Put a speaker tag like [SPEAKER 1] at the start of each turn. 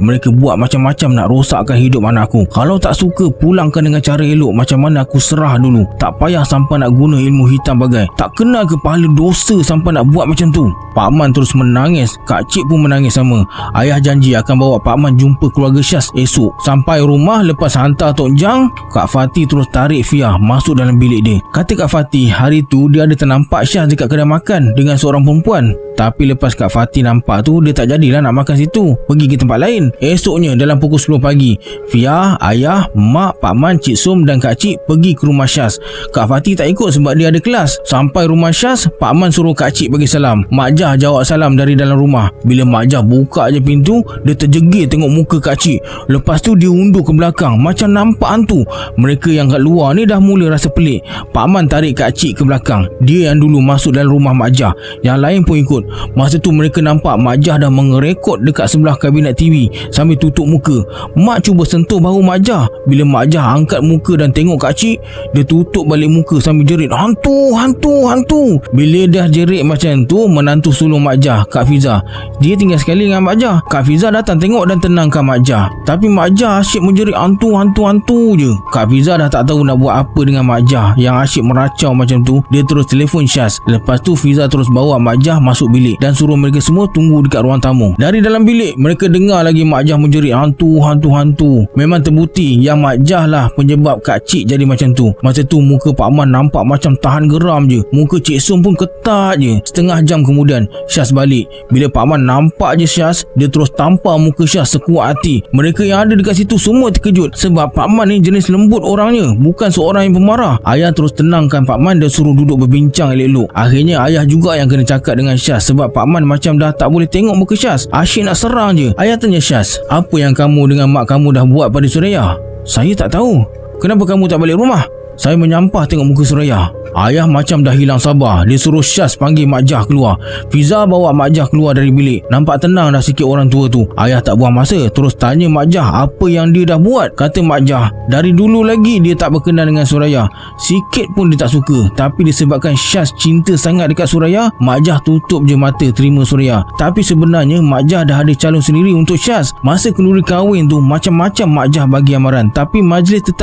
[SPEAKER 1] Mereka buat macam-macam nak rosakkan hidup anak aku. Kalau tak suka, pulangkan dengan cara elok. Macam mana aku serah dulu. Tak payah sampai nak guna ilmu hitam bagai. Tak kenal ke pahala dosa sampai nak buat macam tu. Pak Man terus menangis. Kak Cik pun menangis sama. Ayah janji akan bawa Pak Man jumpa keluarga Syaz esok. Sampai rumah lepas hantar Tok Jang, Kak Fatih terus tarik Fia masuk dalam bilik dia. Kata Kak Fatih, hari tu dia ada ternampak Syaz dekat kedai makan dengan seorang perempuan. Tapi lepas Kak Fatih nampak tu, dia tak jadilah nak makan situ, pergi ke tempat lain. Esoknya dalam pukul 10 pagi, Fia, ayah, mak, Pak Man, Cik Som dan Kak Cik pergi ke rumah Syaz. Kak Fatih tak ikut sebab dia ada kelas. Sampai rumah Syaz, Pak Man suruh Kak Cik bagi salam. Mak Jah jawab salam dari dalam rumah. Bila Mak Jah buka je pintu, dia terjegir tengok muka Kak Cik. Lepas tu dia undur ke belakang macam nampak hantu. Mereka yang kat luar ni dah mula rasa pelik. Pak Man tarik Kak Cik ke belakang. Dia yang dulu masuk dalam rumah Mak Jah. Yang lain pun ikut. Masa tu mereka nampak Mak Jah dah mengerekod dekat sebelah kabinet TV sambil tutup muka. Mak cuba sentuh bahu Mak Jah. Bila Mak Jah angkat muka dan tengok Kak Cik, dia tutup balik muka sambil jerit, "Hantu, hantu, hantu." Bila dah jerit macam tu, menantu sulung Mak Jah, Kak Fiza, dia tinggal sekali dengan Mak Jah. Kak Fiza datang tengok dan tenangkan Mak Jah. Tapi Mak Jah asyik menjerit hantu, hantu, hantu je. Kak Fiza dah tak tahu nak buat apa dengan Mak Jah yang asyik meracau macam tu. Dia terus telefon Syaz. Lepas tu Fiza terus bawa Mak Jah masuk bilik dan suruh mereka semua tunggu dekat ruang tamu. Dari dalam bilik, mereka dengar lagi Mak Jah menjerit hantu, hantu, hantu. Memang terbukti yang Mak Jah lah penyebab Kak Cik jadi macam tu. Masa tu muka Pak Man nampak macam tahan geram je. Muka Cik Som pun ketat je. Setengah jam kemudian, Syaz balik. Bila Pak Man nampak je Syaz, dia terus tampar muka Syaz sekuat hati. Mereka yang ada dekat situ semua terkejut sebab Pak Man ni jenis lembut orangnya, bukan seorang yang pemarah. Ayah terus tenangkan Pak Man dan suruh duduk berbincang elok-elok. Akhirnya ayah juga yang kena cakap dengan Syaz sebab Pak Man macam dah tak boleh tengok muka Syaz. Asyik nak serang je. Ayah tanya Syaz, "Apa yang kamu dengan mak kamu dah buat pada Suraya?" "Saya tak tahu." "Kenapa kamu tak balik rumah?" "Saya menyampah tengok muka Suraya." Ayah macam dah hilang sabar. Dia suruh Syaz panggil Mak Jah keluar. Fiza bawa Mak Jah keluar dari bilik. Nampak tenang dah sikit orang tua tu. Ayah tak buang masa, terus tanya Mak Jah apa yang dia dah buat. Kata Mak Jah, dari dulu lagi dia tak berkenan dengan Suraya. Sikit pun dia tak suka. Tapi disebabkan Syaz cinta sangat dekat Suraya, Mak Jah tutup je mata terima Suraya. Tapi sebenarnya Mak Jah dah ada calon sendiri untuk Syaz. Masa kenduri kahwin tu, macam-macam Mak Jah bagi amaran, tapi majlis tetap